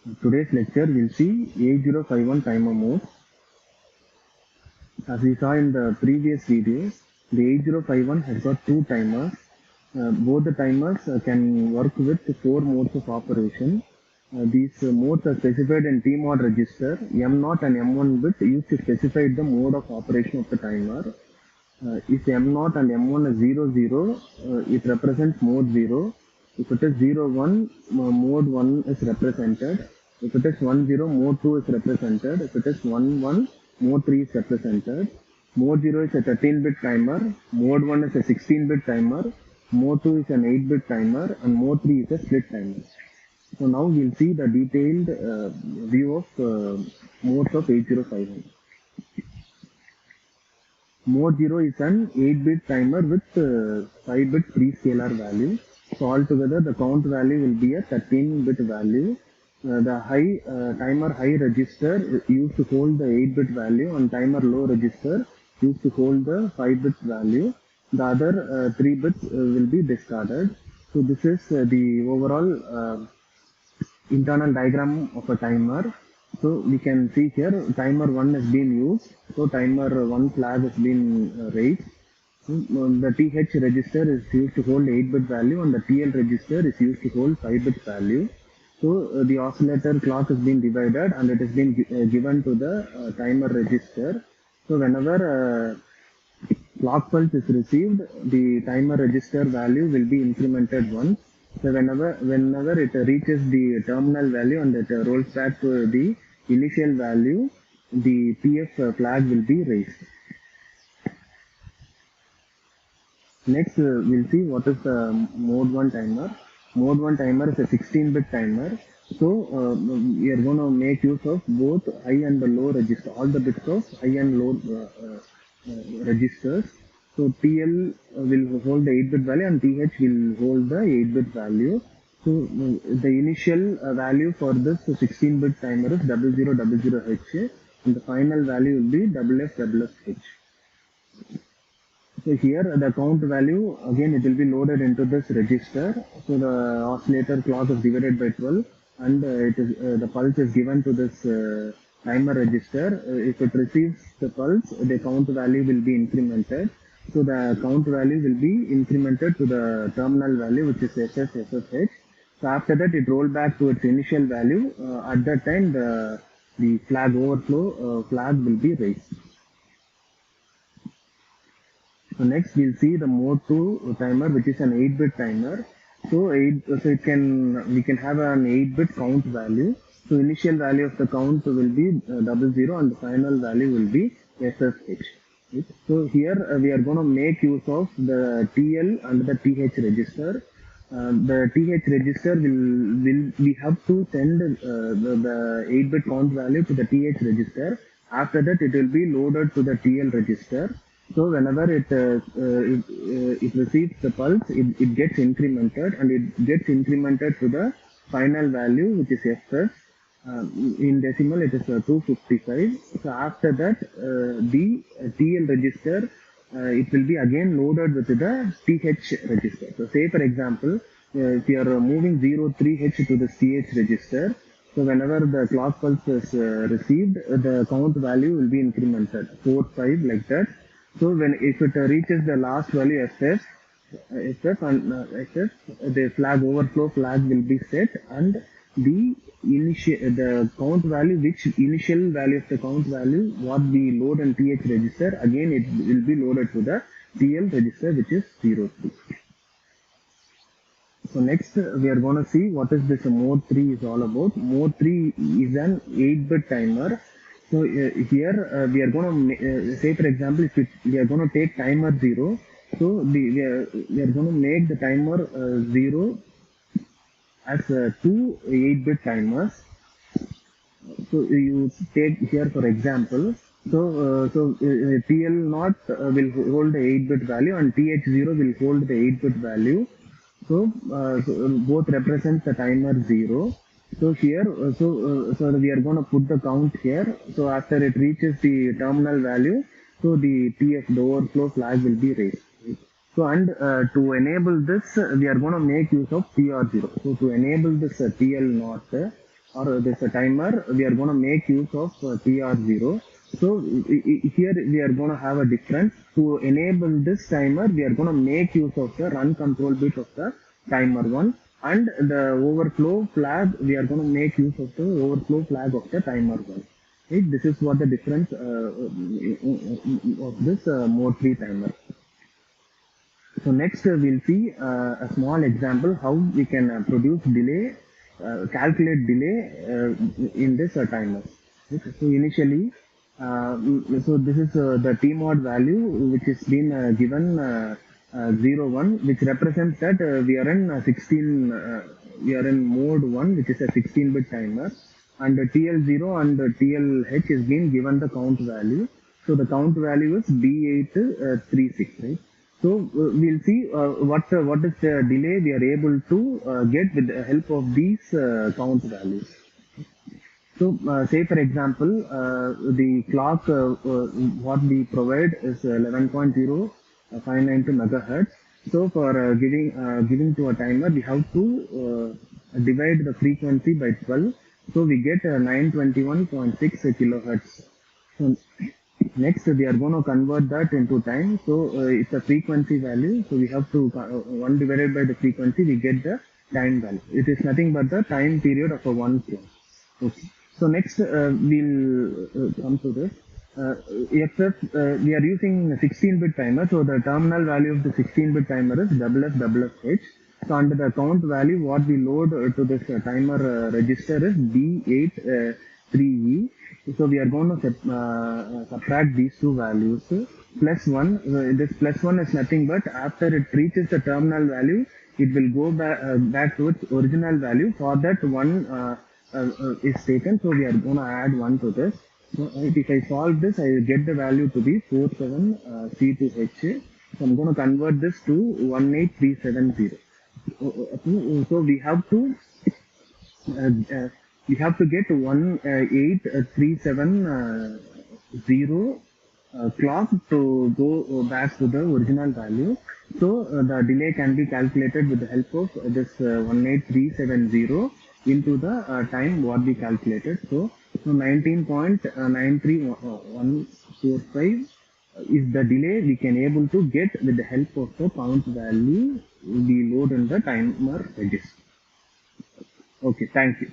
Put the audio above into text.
Today's lecture will see 8051 timer mode. As we saw in the previous videos, the 8051 has got two timers. Both the timers can work with four modes of operation. These modes are specified in TMOD register. M0 and M1 bit used to specify the mode of operation of the timer. If M0 and M1 is 00, it represents mode 0. If it is 01, mode 1 is represented. If it is 10, mode 2 is represented. If it is 11, mode 3 is represented. Mode 0 is a 13-bit timer. Mode 1 is a 16-bit timer. Mode 2 is an 8-bit timer. And mode 3 is a split timer. So now we'll see the detailed view of modes of 8051. Mode 0 is an 8-bit timer with 5-bit pre-scalar value. So altogether the count value will be a 13-bit value. The timer high register used to hold the 8-bit value, and timer low register used to hold the 5-bit value. The other 3 bits will be discarded. So this is the overall internal diagram of a timer. So we can see here timer 1 has been used. So timer 1 flag has been raised. The TH register is used to hold 8-bit value, and the TL register is used to hold 5-bit value. So the oscillator clock has been divided and it has been given to the timer register. So whenever clock pulse is received, the timer register value will be incremented once. So whenever it reaches the terminal value and it rolls back to the initial value, the TF flag will be raised. Next, we'll see what is the mode 1 timer. Mode 1 timer is a 16-bit timer. So we are going to make use of both high and the low register, all the bits of high and low registers. So TL will hold the 8-bit value and TH will hold the 8-bit value. So the initial value for this 16-bit timer is 0000H, and the final value will be FFFH. So here the count value, again it will be loaded into this register. So the oscillator clock is divided by 12, and the pulse is given to this timer register. If it receives the pulse, the count value will be incremented. So the count value will be incremented to the terminal value, which is FFFH. So after that it rolled back to its initial value. At that time the flag overflow flag will be raised. So next we'll see the mode 2 timer, which is an 8-bit timer. So we can have an 8-bit count value. So initial value of the count will be 00 and the final value will be FFH. Right? So here we are going to make use of the TL and the TH register. The TH register we have to send the 8-bit count value to the TH register. After that it will be loaded to the TL register. So whenever it receives the pulse, it gets incremented, and it gets incremented to the final value, which is FF. In decimal it is 255. So after that the TL register, it will be again loaded with the TH register. So say for example, if you are moving 03H to the TH register, so whenever the clock pulse is received, the count value will be incremented 45 like that. So if it reaches the last value FF, the flag overflow flag will be set, and the count value, which initial value of the count value, what we load in TH register, again it will be loaded to the TL register, which is 03. So next we are going to see what is this mode 3 is all about. Mode 3 is an 8-bit timer. So here we are going to say, for example, if we are going to take timer 0, so we are going to make the timer 0 as 2 8-bit timers. So you take here for example, so TL0 will hold the 8-bit value and TH0 will hold the 8-bit value. So both represent the timer 0. So here, so we are going to put the count here. So after it reaches the terminal value, so the TF, the overflow flag will be raised. So and to enable this, we are going to make use of TR0. So to enable this TL0, or there's a timer, we are going to make use of TR0. So here we are going to have a difference. To enable this timer, we are going to make use of the run control bit of the timer 1, and the overflow flag, we are going to make use of the overflow flag of the timer 1. Right? This is what the difference of this mode 3 timer. So next we'll see a small example how we can produce delay, calculate delay in this timer. Okay. So initially, so this is the tmod value which is been given 01, which represents that we are in 16, we are in mode 1, which is a 16-bit timer, and the TL0 and the TLH is being given the count value. So the count value is B836, right? So we'll see what is the delay we are able to get with the help of these count values. So say for example, the clock what we provide is 11.059 megahertz. So for giving to a timer, we have to divide the frequency by 12. So we get 921.6 kilohertz. So next we are going to convert that into time. So it's a frequency value. So we have to 1 divided by the frequency, we get the time value. It is nothing but the time period of a 1 clock. Okay. So next we'll come to this. We are using a 16-bit timer, so the terminal value of the 16-bit timer is FFFH. So under the count value, what we load to this timer register is B83E. So we are going to subtract these two values. Plus 1, this plus 1 is nothing but after it reaches the terminal value, it will go back to its original value. For that 1 is taken, so we are going to add 1 to this. So if I solve this, I will get the value to be 47C2H. So I'm going to convert this to 18370. So we have to get 18370 clock to go back to the original value. So the delay can be calculated with the help of this 18370 into the time what we calculated. So 19.93145 is the delay we can able to get with the help of the count value we load in the timer register. Okay, thank you.